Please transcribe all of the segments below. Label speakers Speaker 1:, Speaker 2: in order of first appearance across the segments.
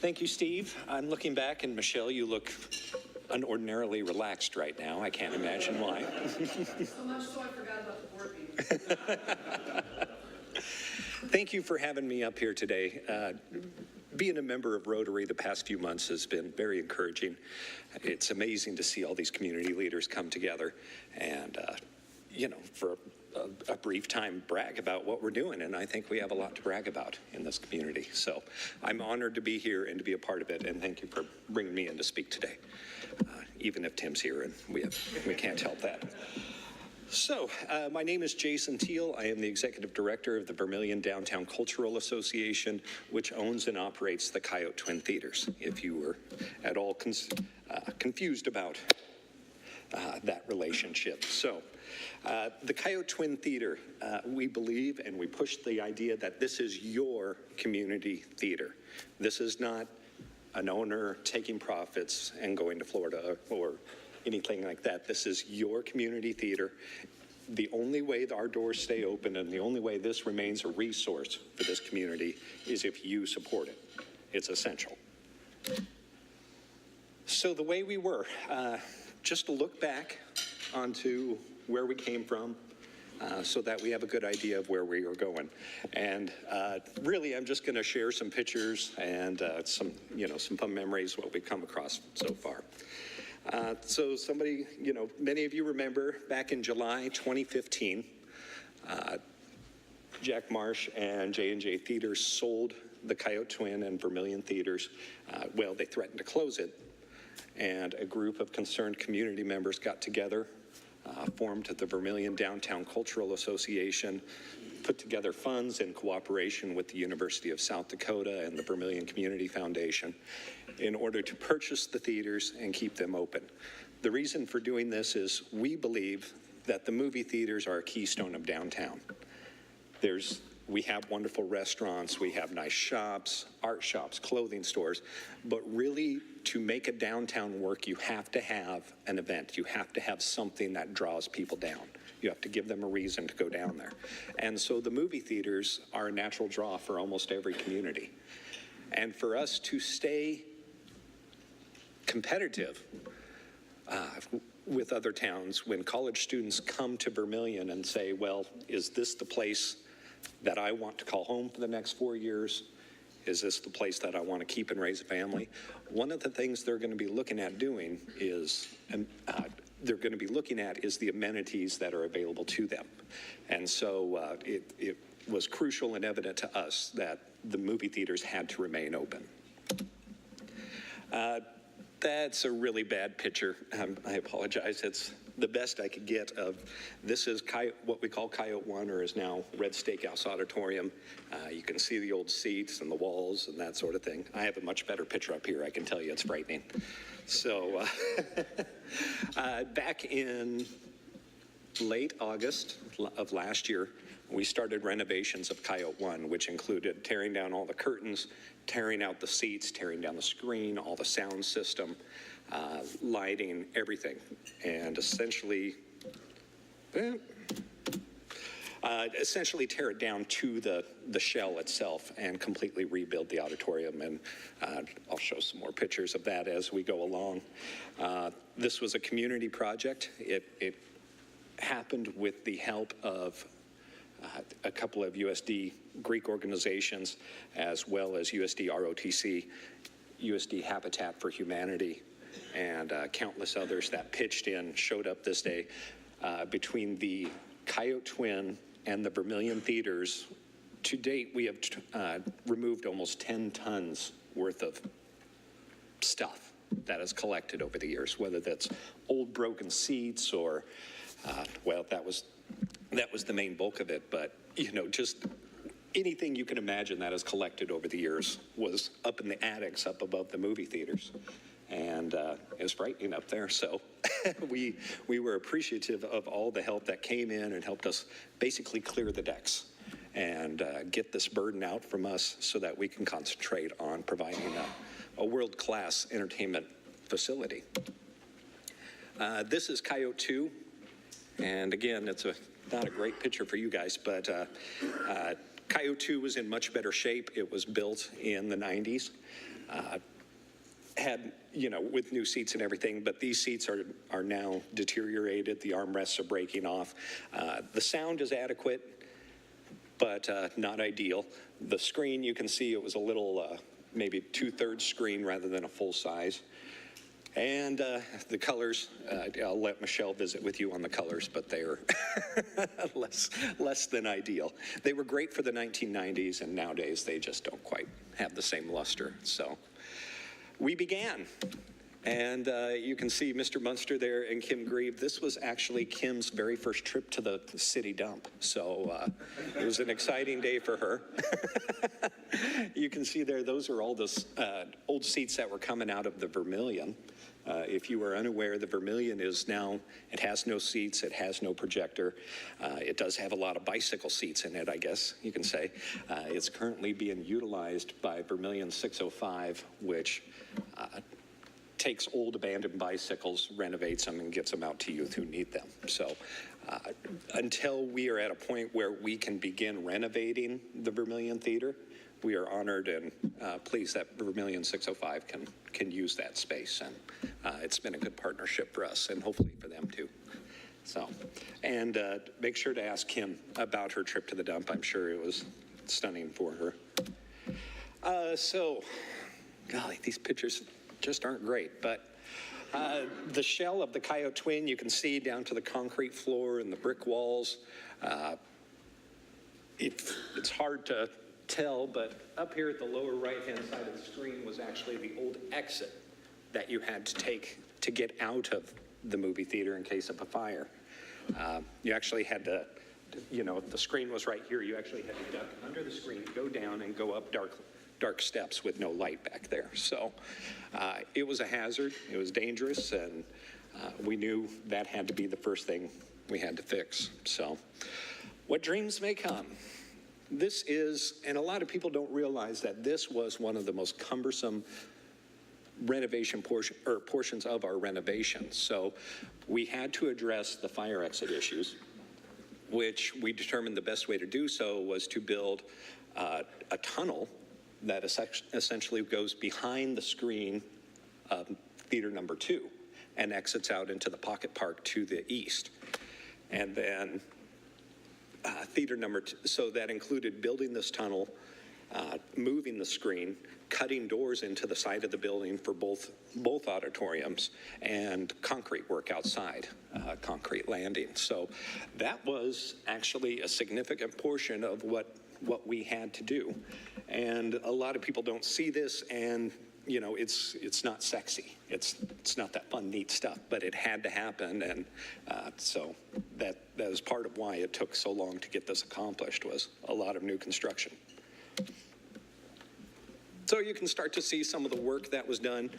Speaker 1: Thank you, Steve. I'm looking back, and Michelle, you look unordinarily relaxed right now. I can't imagine why.
Speaker 2: So much so I forgot about the board meeting.
Speaker 1: Thank you for having me up here today. Being a member of Rotary the past few months has been very encouraging. It's amazing to see all these community leaders come together and, for a brief time brag about what we're doing. And I think we have a lot to brag about in this community. So I'm honored to be here and to be a part of it. And thank you for bringing me in to speak today, even if Tim's here and we can't help that. So, my name is Jason Teal. I am the Executive Director of the Vermillion Downtown Cultural Association, which owns and operates the Coyote Twin Theaters, if you were at all confused about that relationship. So, the Coyote Twin Theater, we believe and we push the idea that this is your community theater. This is not an owner taking profits and going to Florida or anything like that. This is your community theater. The only way our doors stay open and the only way this remains a resource for this community is if you support it. It's essential. So the way we were, just to look back onto where we came from, so that we have a good idea of where we are going. And really, I'm just going to share some pictures and some fun memories, what we've come across so far. So many of you remember back in July 2015, Jack Marsh and J&J Theaters sold the Coyote Twin and Vermillion Theaters. They threatened to close it, and a group of concerned community members got together, formed the Vermillion Downtown Cultural Association, put together funds in cooperation with the University of South Dakota and the Vermillion Community Foundation in order to purchase the theaters and keep them open. The reason for doing this is we believe that the movie theaters are a keystone of downtown. We have wonderful restaurants, we have nice shops, art shops, clothing stores, but really to make a downtown work, you have to have an event. You have to have something that draws people down. You have to give them a reason to go down there. And so the movie theaters are a natural draw for almost every community. And for us to stay competitive with other towns, when college students come to Vermillion and say, well, is this the place that I want to call home for the next 4 years? Is this the place that I want to keep and raise a family? One of the things they're going to be looking at doing is, the amenities that are available to them. And so it was crucial and evident to us that the movie theaters had to remain open. That's a really bad picture. I apologize. It's the best I could get of, this is what we call Coyote 1, or is now Red Steakhouse Auditorium. You can see the old seats and the walls and that sort of thing. I have a much better picture up here. I can tell you it's frightening. So back in late August of last year, we started renovations of Coyote 1, which included tearing down all the curtains, tearing out the seats, tearing down the screen, all the sound system, lighting, everything, and essentially tear it down to the shell itself and completely rebuild the auditorium. And I'll show some more pictures of that as we go along. This was a community project. It happened with the help of a couple of USD Greek organizations, as well as USD ROTC, USD Habitat for Humanity, and countless others that pitched in, showed up this day. Between the Coyote Twin and the Vermillion Theaters, to date, we have removed almost 10 tons worth of stuff that is collected over the years, whether that's old broken seats or, that was the main bulk of it, but, just anything you can imagine that is collected over the years was up in the attics up above the movie theaters. And it was frightening up there. So we were appreciative of all the help that came in and helped us basically clear the decks and get this burden out from us so that we can concentrate on providing a world-class entertainment facility. This is Coyote 2. And again, it's not a great picture for you guys, but Coyote 2 was in much better shape. It was built in the 90s. had, with new seats and everything, but these seats are now deteriorated. The armrests are breaking off. The sound is adequate, but not ideal. The screen, you can see it was a little, maybe 2/3 screen rather than a full size. And the colors, I'll let Michelle visit with you on the colors, but they are less than ideal. They were great for the 1990s, and nowadays they just don't quite have the same luster. So we began. And you can see Mr. Munster there and Kim Grieve. This was actually Kim's very first trip to the city dump. So it was an exciting day for her. You can see there, those are all the old seats that were coming out of the Vermillion. If you are unaware, the Vermillion is now, it has no seats, it has no projector. It does have a lot of bicycle seats in it, I guess you can say. It's currently being utilized by Vermillion 605, which takes old abandoned bicycles, renovates them, and gets them out to youth who need them. So until we are at a point where we can begin renovating the Vermillion Theater, we are honored and pleased that Vermillion 605 can use that space. And it's been a good partnership for us and hopefully for them too. So, and make sure to ask Kim about her trip to the dump. I'm sure it was stunning for her. So, golly, these pictures just aren't great, but the shell of the Coyote Twin, you can see down to the concrete floor and the brick walls. It's hard to tell, but up here at the lower right-hand side of the screen was actually the old exit that you had to take to get out of the movie theater in case of a fire. You actually had to, if the screen was right here, you actually had to duck under the screen, go down, and go up dark steps with no light back there. So it was a hazard, it was dangerous, and we knew that had to be the first thing we had to fix. So what dreams may come. This is, and a lot of people don't realize that this was one of the most cumbersome renovation portions of our renovation. So we had to address the fire exit issues, which we determined the best way to do so was to build a tunnel that essentially goes behind the screen of theater number 2 and exits out into the pocket park to the east. And then theater number 2, so that included building this tunnel, moving the screen, cutting doors into the side of the building for both auditoriums, and concrete work outside, concrete landing. So that was actually a significant portion of what we had to do. And a lot of people don't see this, and it's not sexy. It's not that fun, neat stuff, but it had to happen, and so that is part of why it took so long to get this accomplished, was a lot of new construction. So you can start to see some of the work that was done.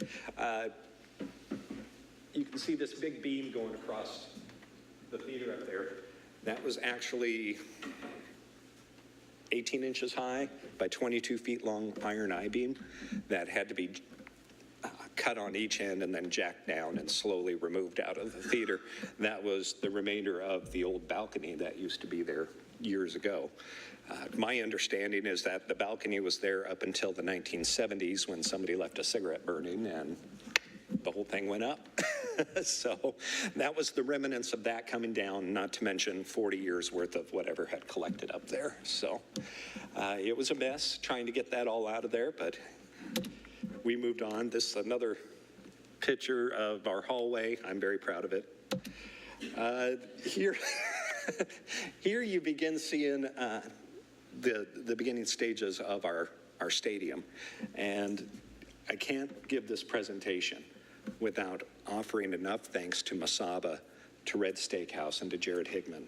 Speaker 1: You can see this big beam going across the theater up there. That was actually 18 inches high by 22 feet long iron I-beam that had to be cut on each end and then jacked down and slowly removed out of the theater. That was the remainder of the old balcony that used to be there years ago. My understanding is that the balcony was there up until the 1970s when somebody left a cigarette burning and the whole thing went up. So that was the remnants of that coming down, not to mention 40 years worth of whatever had collected up there. So it was a mess trying to get that all out of there, but we moved on. This is another picture of our hallway. I'm very proud of it. Here, here you begin seeing the beginning stages of our stadium. And I can't give this presentation without offering enough thanks to Masaba, to Red Steakhouse, and to Jared Higman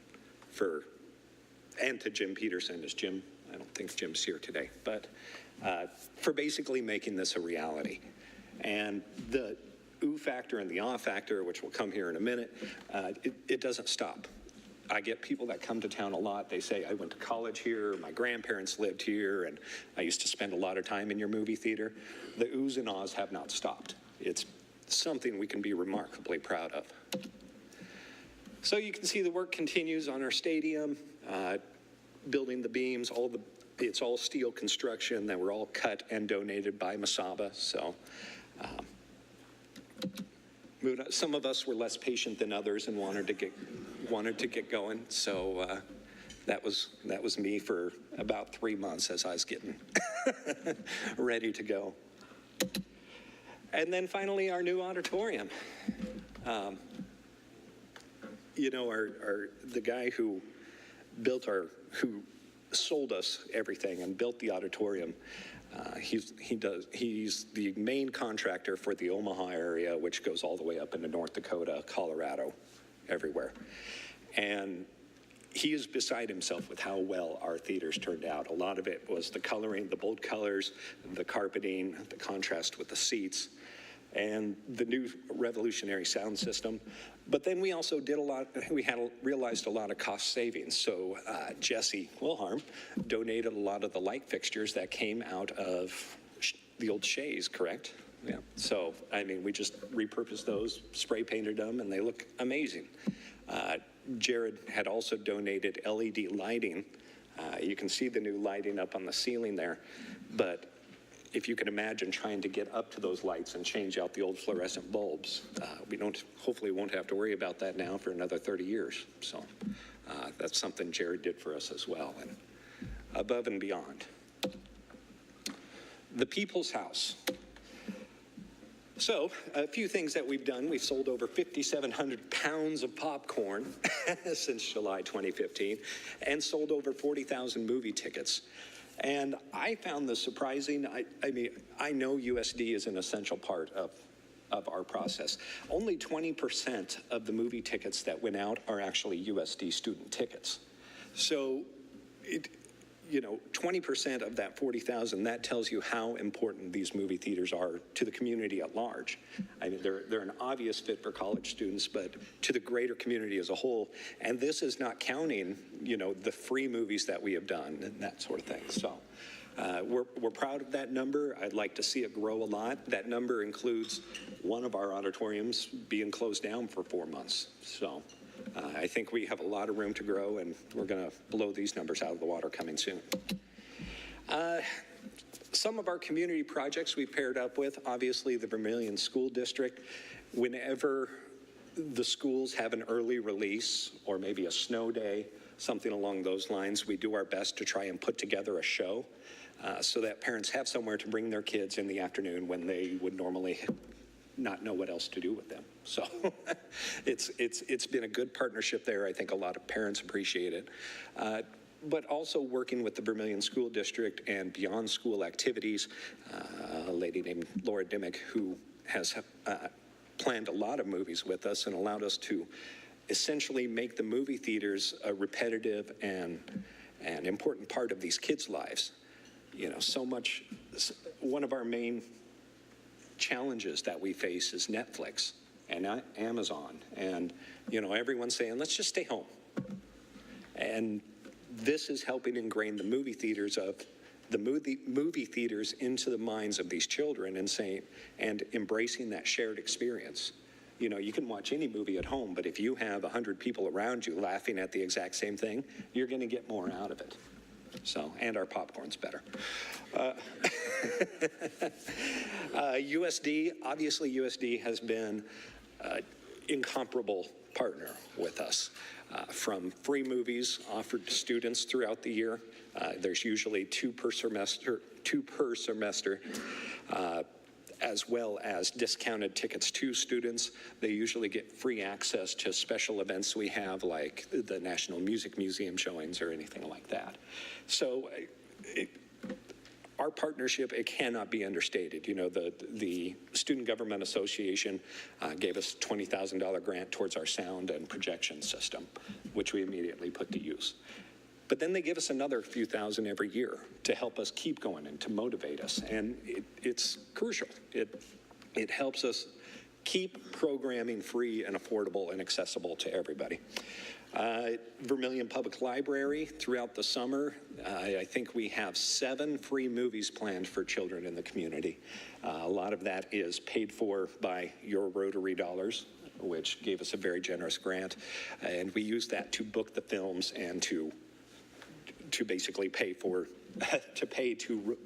Speaker 1: and to Jim Peterson. I don't think Jim's here today, but for basically making this a reality. And the ooh factor and the ah factor, which will come here in a minute, it doesn't stop. I get people that come to town a lot. They say, I went to college here, my grandparents lived here, and I used to spend a lot of time in your movie theater. The oohs and ahs have not stopped. It's something we can be remarkably proud of. So you can see the work continues on our stadium, building the beams, all the It's all steel construction that were all cut and donated by Masaba. So some of us were less patient than others and wanted to get going. So that was me for about 3 months as I was getting ready to go. And then finally, our new auditorium. The guy who who sold us everything and built the auditorium, he's the main contractor for the Omaha area, which goes all the way up into North Dakota, Colorado, everywhere. And he is beside himself with how well our theaters turned out. A lot of it was the coloring, the bold colors, the carpeting, the contrast with the seats, and the new revolutionary sound system. But then we also did realized a lot of cost savings. So Jesse Wilharm donated a lot of the light fixtures that came out of the old Shays, correct? Yeah. So, we just repurposed those, spray painted them, and they look amazing. Jared had also donated LED lighting. You can see the new lighting up on the ceiling there, but if you can imagine trying to get up to those lights and change out the old fluorescent bulbs, we hopefully won't have to worry about that now for another 30 years. So that's something Jared did for us as well, and above and beyond. The People's House. So, a few things that we've done. We've sold over 5,700 pounds of popcorn since July 2015 and sold over 40,000 movie tickets. And I found this surprising. I know USD is an essential part of our process. Only 20% of the movie tickets that went out are actually USD student tickets. So, 20% of that 40,000, that tells you how important these movie theaters are to the community at large. They're an obvious fit for college students, but to the greater community as a whole. And this is not counting, the free movies that we have done and that sort of thing. So we're proud of that number. I'd like to see it grow a lot. That number includes one of our auditoriums being closed down for 4 months. So I think we have a lot of room to grow, and we're going to blow these numbers out of the water coming soon. Some of our community projects we've paired up with, obviously the Vermillion School District. Whenever the schools have an early release or maybe a snow day, something along those lines, we do our best to try and put together a show so that parents have somewhere to bring their kids in the afternoon when they would normally not know what else to do with them. So it's been a good partnership there. I think a lot of parents appreciate it. But also working with the Vermillion School District and beyond school activities, a lady named Laura Dimmick, who has planned a lot of movies with us and allowed us to essentially make the movie theaters a repetitive and important part of these kids' lives. So much, one of our main challenges that we face is Netflix and Amazon, and everyone's saying, let's just stay home. And this is helping ingrain the movie theaters into the minds of these children and embracing that shared experience. You can watch any movie at home, but if you have 100 people around you laughing at the exact same thing, you're going to get more out of it. So, and our popcorn's better. USD has been an incomparable partner with us. From free movies offered to students throughout the year, there's usually two per semester, as well as discounted tickets to students. They usually get free access to special events we have, like the National Music Museum showings or anything like that. So our partnership, it cannot be understated. The Student Government Association gave us a $20,000 grant towards our sound and projection system, which we immediately put to use. But then they give us another few thousand every year to help us keep going and to motivate us. And it's crucial. It helps us keep programming free and affordable and accessible to everybody. Vermillion Public Library, throughout the summer, I think we have 7 free movies planned for children in the community. A lot of that is paid for by your Rotary dollars, which gave us a very generous grant. And we use that to book the films and to basically pay for to pay to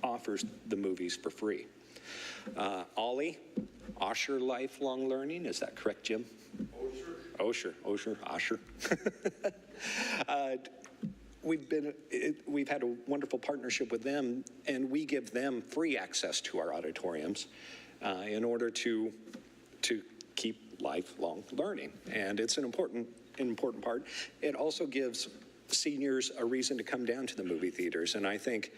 Speaker 1: offers the movies for free. Ollie, Osher Lifelong Learning, is that correct, Jim? Osher. We've had a wonderful partnership with them, and we give them free access to our auditoriums in order to keep lifelong learning, and it's an important part. It also gives seniors a reason to come down to the movie theaters, and I think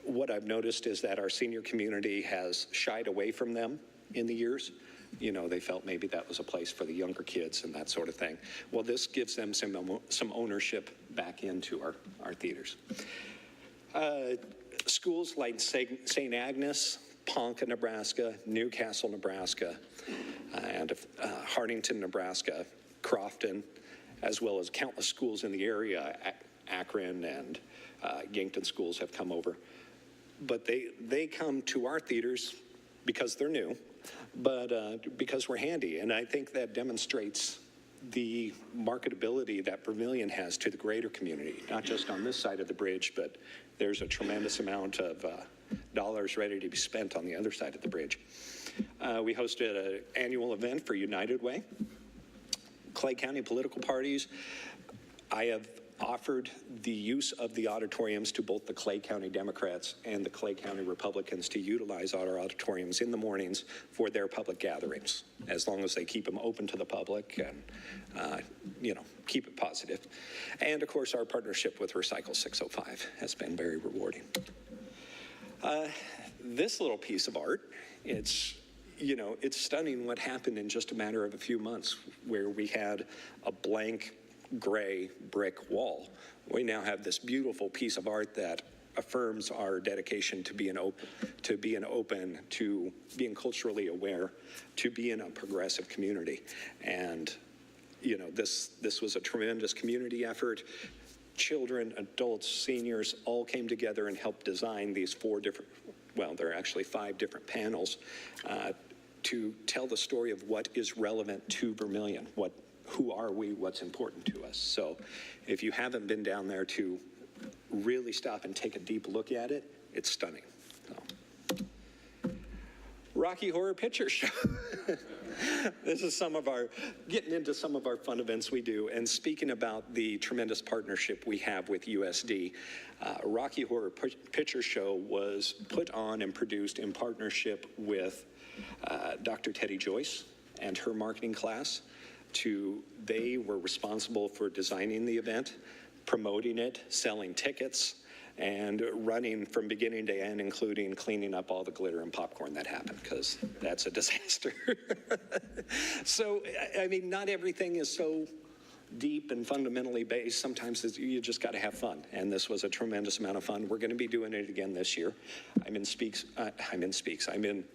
Speaker 1: what I've noticed is that our senior community has shied away from them in the years. You know, they felt maybe that was a place for the younger kids and that sort of thing. Well, this gives them some ownership back into our theaters. Schools like St. Agnes, Ponca, Nebraska, Newcastle, Nebraska, and Hartington, Nebraska, Crofton, as well as countless schools in the area, Akron and Yankton schools have come over. But they come to our theaters because they're new, but because we're handy. And I think that demonstrates the marketability that Vermillion has to the greater community, not just on this side of the bridge, but there's a tremendous amount of dollars ready to be spent on the other side of the bridge. We hosted an annual event for United Way. Clay County political parties, I have offered the use of the auditoriums to both the Clay County Democrats and the Clay County Republicans to utilize our auditoriums in the mornings for their public gatherings, as long as they keep them open to the public and, keep it positive. And of course, our partnership with Recycle 605 has been very rewarding. This little piece of art, it's stunning what happened in just a matter of a few months, where we had a blank gray brick wall. We now have this beautiful piece of art that affirms our dedication to being open, to being culturally aware, to being a progressive community. And this was a tremendous community effort. Children, adults, seniors all came together and helped design these there are actually 5 different panels to tell the story of what is relevant to Vermillion, who are we, what's important to us. So if you haven't been down there to really stop and take a deep look at it, it's stunning. So. Rocky Horror Picture Show. This is getting into some of our fun events we do. And speaking about the tremendous partnership we have with USD, Rocky Horror Picture Show was put on and produced in partnership with Dr. Teddy Joyce and her marketing class. They were responsible for designing the event, promoting it, selling tickets, and running from beginning to end, including cleaning up all the glitter and popcorn that happened, because that's a disaster. So, not everything is so deep and fundamentally based. Sometimes you just got to have fun, and this was a tremendous amount of fun. We're going to be doing it again this year. I'm in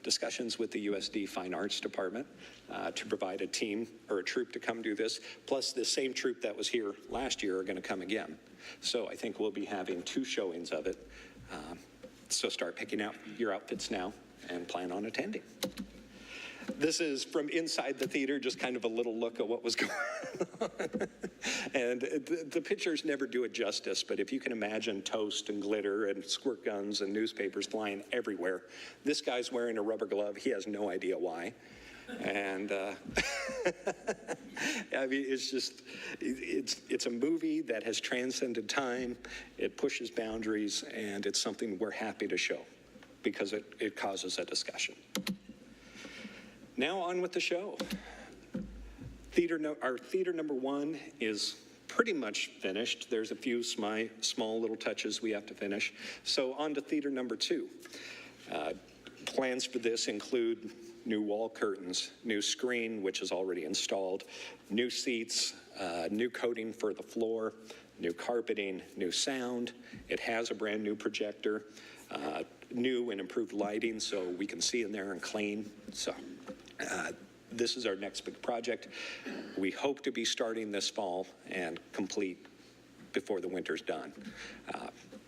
Speaker 1: discussions with the USD Fine Arts Department to provide a team or a troupe to come do this. Plus, the same troupe that was here last year are going to come again. So I think we'll be having 2 showings of it. So start picking out your outfits now and plan on attending. This is from inside the theater, just kind of a little look at what was going on. And the pictures never do it justice, but if you can imagine toast and glitter and squirt guns and newspapers flying everywhere, this guy's wearing a rubber glove. He has no idea why. And it's a movie that has transcended time. It pushes boundaries, and it's something we're happy to show because it causes a discussion. Now on with the show. Our theater number 1 is pretty much finished. There's a few small little touches we have to finish. So on to theater number 2. Plans for this include new wall curtains, new screen, which is already installed, new seats, new coating for the floor, new carpeting, new sound. It has a brand new projector, new and improved lighting so we can see in there and clean. So this is our next big project. We hope to be starting this fall and complete before the winter's done.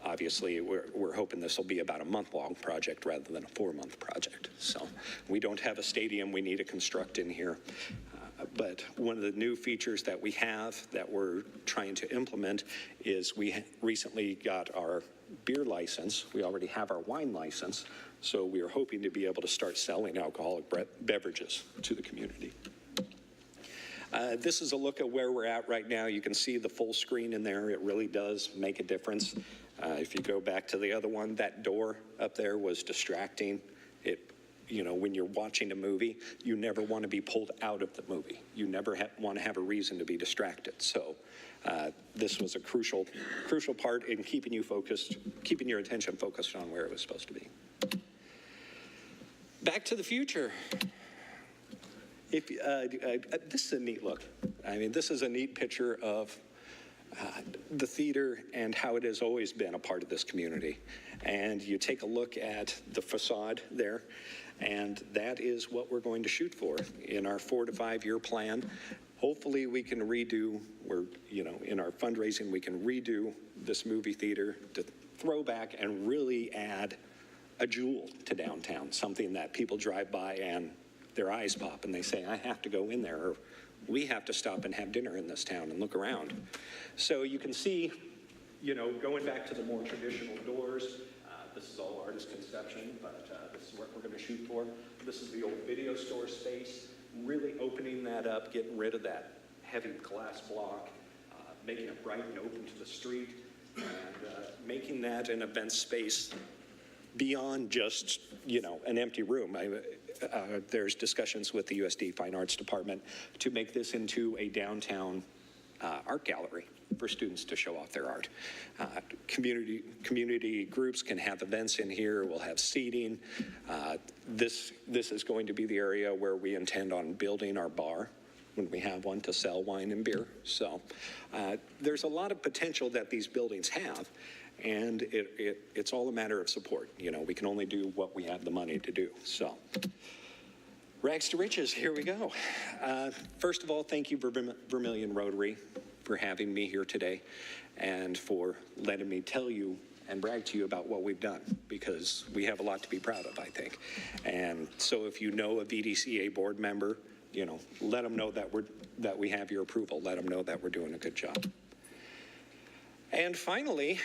Speaker 1: Obviously, we're hoping this will be about a month-long project rather than a 4-month project. So we don't have a stadium we need to construct in here. But one of the new features that we have that we're trying to implement is we recently got our beer license. We already have our wine license, so we are hoping to be able to start selling alcoholic beverages to the community. This is a look at where we're at right now. You can see the full screen in there. It really does make a difference. If you go back to the other one, that door up there was distracting. When you're watching a movie, you never want to be pulled out of the movie. You never want to have a reason to be distracted. So this was a crucial part in keeping you focused, keeping your attention focused on where it was supposed to be. Back to the future. This is a neat look. I mean, this is a neat picture of the theater and how it has always been a part of this community. And you take a look at the facade there, and that is what we're going to shoot for in our 4 to 5 year plan. Hopefully we can redo, in our fundraising, we can redo this movie theater to throw back and really add a jewel to downtown, something that people drive by and their eyes pop and they say, I have to go in there, or we have to stop and have dinner in this town and look around. So you can see, going back to the more traditional doors, this is all artist conception, but this is what we're going to shoot for. This is the old video store space, really opening that up, getting rid of that heavy glass block, making it bright and open to the street, and making that an event space beyond just, an empty room. There's discussions with the USD Fine Arts Department to make this into a downtown art gallery for students to show off their art. Community groups can have events in here. We'll have seating. This is going to be the area where we intend on building our bar when we have one to sell wine and beer. So there's a lot of potential that these buildings have, and it's all a matter of support. We can only do what we have the money to do. So rags to riches, here we go. First of all, thank you, Vermillion Rotary, for having me here today and for letting me tell you and brag to you about what we've done, because we have a lot to be proud of, I think. And so if you know a VDCA board member, let them know that we have your approval. Let them know that we're doing a good job. And finally,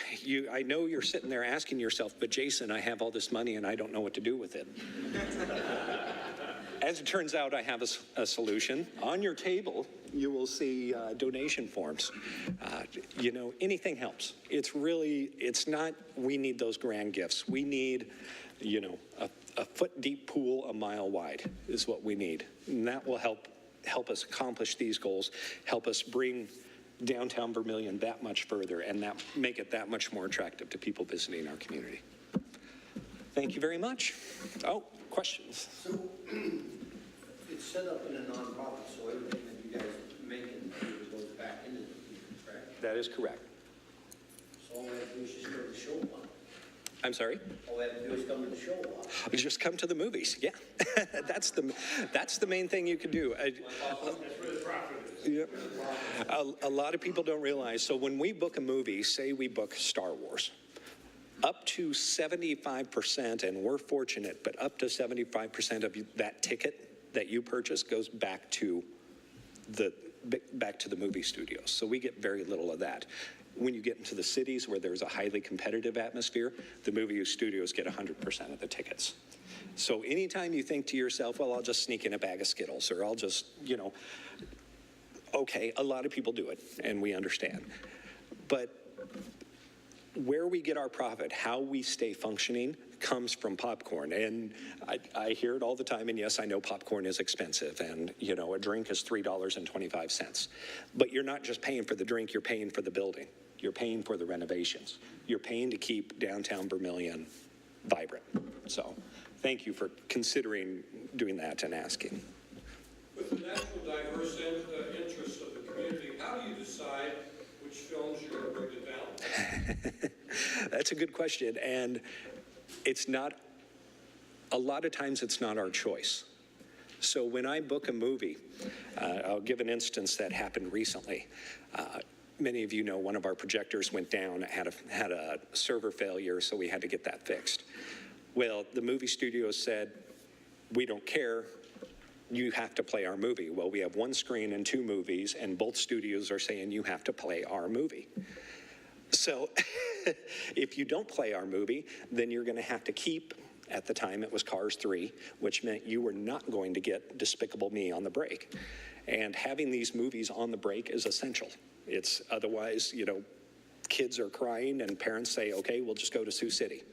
Speaker 1: I know you're sitting there asking yourself, but Jason, I have all this money and I don't know what to do with it. As it turns out, I have a solution. On your table, you will see donation forms. Anything helps. It's not, we need those grand gifts. We need, a foot-deep pool a mile wide is what we need. And that will help us accomplish these goals, help us bring downtown Vermillion that much further, and make it that much more attractive to people visiting our community. Thank you very much. Oh, questions?
Speaker 3: So it's set up in a nonprofit, so everything that you guys make and goes back into the community, correct?
Speaker 1: That is correct.
Speaker 3: So all we have to do is just go to the show lot.
Speaker 1: I'm sorry?
Speaker 3: All we have to do is come to the show lot.
Speaker 1: Just come to the movies. Yeah, that's the main thing you can do.
Speaker 3: That's where the profit is.
Speaker 1: Yeah. A lot of people don't realize. So when we book a movie, say we book Star Wars, up to 75%, and we're fortunate, but up to 75% of that ticket that you purchase goes back to the movie studios. So we get very little of that. When you get into the cities where there's a highly competitive atmosphere, the movie studios get 100% of the tickets. So anytime you think to yourself, well, I'll just sneak in a bag of Skittles, or I'll just, okay, a lot of people do it, and we understand. But where we get our profit, how we stay functioning, comes from popcorn. And I hear it all the time, and yes, I know popcorn is expensive, and a drink is $3.25. But you're not just paying for the drink, you're paying for the building. You're paying for the renovations. You're paying to keep downtown Vermillion vibrant. So thank you for considering doing that and asking.
Speaker 4: With the natural diverse interests of the community, how do you decide which films you're going to bring to town?
Speaker 1: That's a good question, and it's not, a lot of times it's not our choice. So when I book a movie, I'll give an instance that happened recently. Many of you know one of our projectors went down, had a server failure, so we had to get that fixed. Well, the movie studio said, we don't care, you have to play our movie. Well, we have one screen and 2 movies, and both studios are saying you have to play our movie. So if you don't play our movie, then you're going to have to keep, at the time it was Cars 3, which meant you were not going to get Despicable Me on the break. And having these movies on the break is essential. It's otherwise, kids are crying and parents say, okay, we'll just go to Sioux City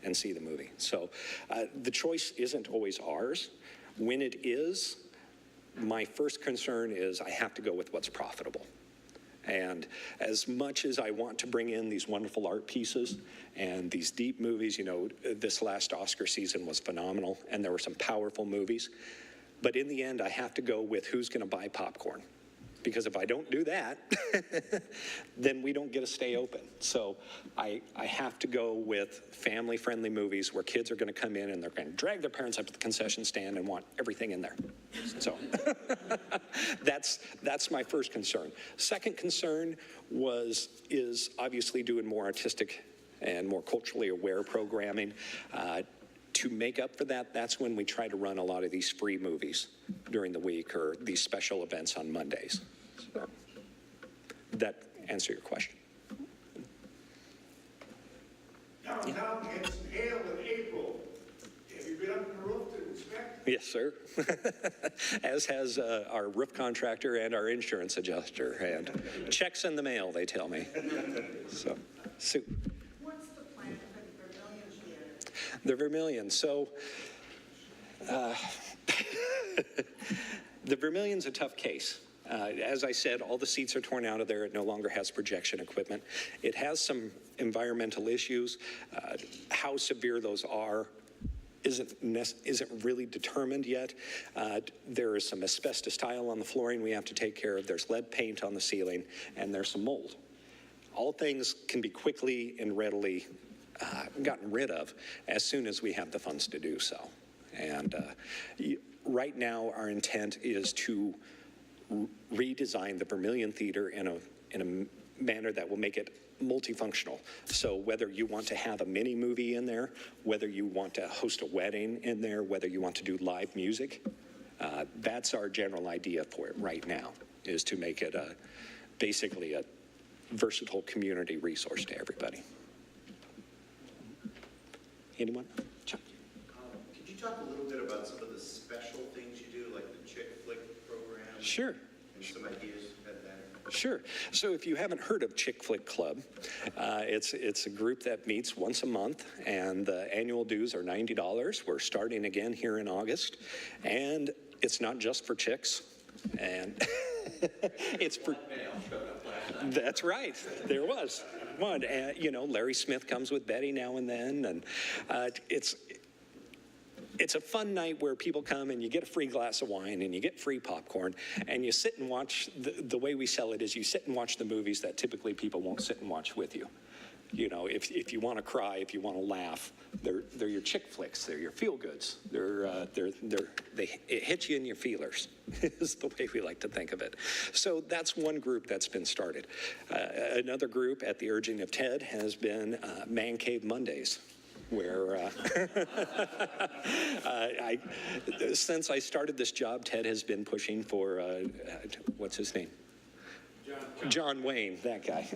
Speaker 1: and see the movie. So the choice isn't always ours. When it is, my first concern is I have to go with what's profitable. And as much as I want to bring in these wonderful art pieces and these deep movies, this last Oscar season was phenomenal and there were some powerful movies. But in the end, I have to go with who's going to buy popcorn. Because if I don't do that, then we don't get to stay open. So I have to go with family-friendly movies where kids are going to come in and they're going to drag their parents up to the concession stand and want everything in there. So that's my first concern. Second concern is obviously doing more artistic and more culturally aware programming. To make up for that, that's when we try to run a lot of these free movies during the week or these special events on Mondays. So, that answer your question?
Speaker 5: Downtown had some hail in April. Have you been up on the roof to inspect?
Speaker 1: Yes, sir. As has our roof contractor and our insurance adjuster. And checks in the mail, they tell me. So, Sue.
Speaker 2: What's the plan for the Vermillion Theater?
Speaker 1: The Vermillion. So, the Vermillion's a tough case. As I said, all the seats are torn out of there. It no longer has projection equipment. It has some environmental issues. How severe those are isn't really determined yet. There is some asbestos tile on the flooring we have to take care of. There's lead paint on the ceiling, and there's some mold. All things can be quickly and readily gotten rid of as soon as we have the funds to do so. And right now, our intent is to redesign the Vermillion Theater in a manner that will make it multifunctional. So whether you want to have a mini movie in there, whether you want to host a wedding in there, whether you want to do live music, that's our general idea for it right now, is to make it basically a versatile community resource to everybody. Anyone? Chuck.
Speaker 6: Could you talk a little bit about some of the special things you do, like the chick flick program?
Speaker 1: Sure.
Speaker 6: And some ideas about that?
Speaker 1: Sure. So if you haven't heard of Chick Flick Club, it's a group that meets once a month, and the annual dues are $90. We're starting again here in August, and it's not just for chicks, and it's for. That's right. There was one. Larry Smith comes with Betty now and then, and it's a fun night where people come and you get a free glass of wine and you get free popcorn and you sit and watch. The way we sell it is you sit and watch the movies that typically people won't sit and watch with you. If you want to cry, if you want to laugh, they're your chick flicks. They're your feel goods. It hits you in your feelers is the way we like to think of it. So that's one group that's been started. Another group, at the urging of Ted, has been Man Cave Mondays, where since I started this job, Ted has been pushing for, what's his name? John Wayne, that guy.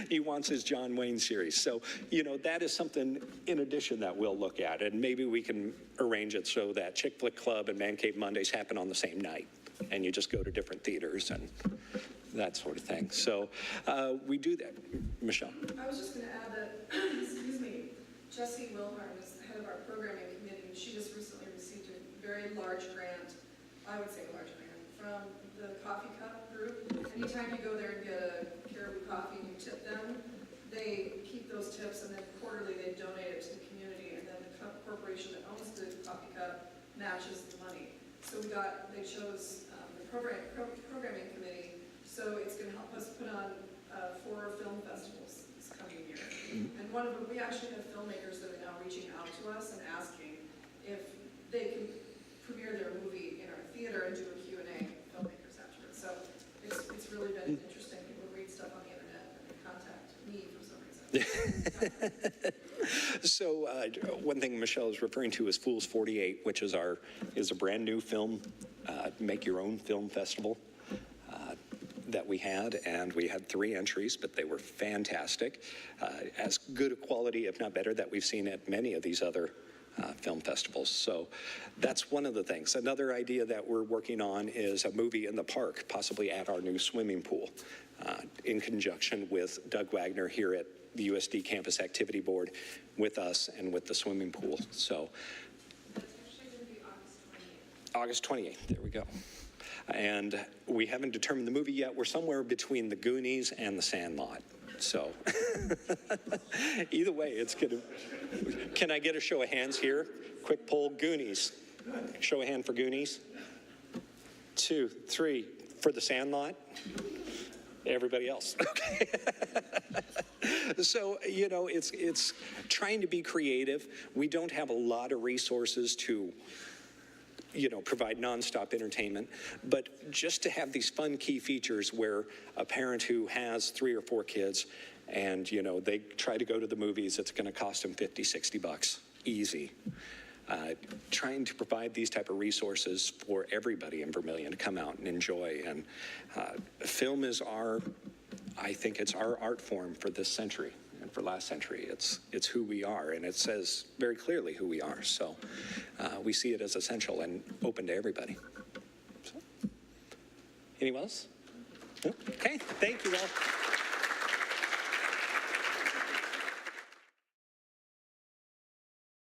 Speaker 1: He wants his John Wayne series. So, that is something in addition that we'll look at. And maybe we can arrange it so that Chick Flick Club and Man Cave Mondays happen on the same night. And you just go to different theaters and that sort of thing. So we do that. Michelle?
Speaker 2: I was just going to add that, excuse me, Jessie Wilharn is the head of our programming committee. She just recently received a very large grant, I would say large grant, from the Coffee Cup group. Anytime you go there and get a Caribou coffee and you tip them, they keep those tips, and then quarterly they donate it to the community, and then the corporation that owns the Coffee Cup matches the money. So they chose the programming committee, so it's going to help us put on 4 film festivals this coming year. And one of them, we actually have filmmakers that are now reaching out to us and asking if they can premiere their movie in our theater and do a Q&A with filmmakers afterwards. So it's really been interesting. People read stuff on the internet and they contact me for some reason.
Speaker 1: So one thing Michelle is referring to is Fools 48, which is a brand new film, make your own film festival. that we had, and we had 3 entries, but they were fantastic. As good a quality, if not better, that we've seen at many of these other film festivals. So that's one of the things. Another idea that we're working on is a movie in the park, possibly at our new swimming pool, in conjunction with Doug Wagner here at the USD Campus Activity Board, with us and with the swimming pool. So
Speaker 2: That's actually going to be August 28th.
Speaker 1: August 28th, there we go. And we haven't determined the movie yet. We're somewhere between The Goonies and The Sandlot. So either way, it's going to... Can I get a show of hands here? Quick poll, Goonies. Show of hand for Goonies. 2, 3, for The Sandlot. Everybody else. Okay. So, you know, it's trying to be creative. We don't have a lot of resources to, you know, provide nonstop entertainment, but just to have these fun key features where a parent who has 3 or 4 kids and, you know, they try to go to the movies, it's going to cost them $50, $60, easy. Trying to provide these type of resources for everybody in Vermillion to come out and enjoy. And film is I think it's our art form for this century and for last century. It's who we are, and it says very clearly who we are. So we see it as essential and open to everybody. So, anyone else? No? Okay, thank you all.